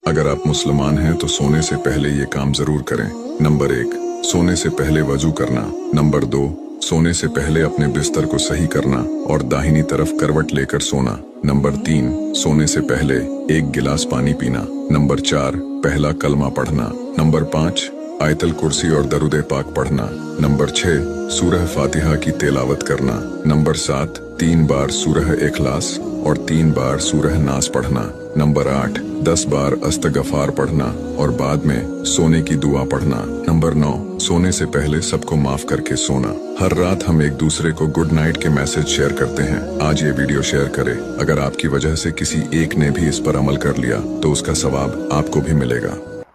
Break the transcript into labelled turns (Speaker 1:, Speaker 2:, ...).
Speaker 1: अगर आप मुसलमान हैं तो सोने से पहले ये काम जरूर करें। नंबर 1, सोने से पहले वजू करना। नंबर 2, सोने से पहले अपने बिस्तर को सही करना और दाहिनी तरफ करवट लेकर सोना। नंबर 3, सोने से पहले 1 गिलास पानी पीना। नंबर 4, पहला कलमा पढ़ना। नंबर 5, आयतल कुर्सी और दरूदे पाक पढ़ना। नंबर 6, सूरह फातिहा की तिलावत करना। नंबर 7, 3 बार सूरह इखलास और 3 बार सूरह नास पढ़ना। नंबर 8, 10 बार अस्तगफार पढ़ना और बाद में सोने की दुआ पढ़ना। नंबर 9, सोने से पहले सबको माफ करके सोना। हर रात हम एक दूसरे को गुड नाइट के मैसेज शेयर करते हैं। आज ये वीडियो शेयर करें। अगर आपकी वजह से किसी एक ने भी इस पर अमल कर लिया तो उसका सवाब आपको भी मिलेगा।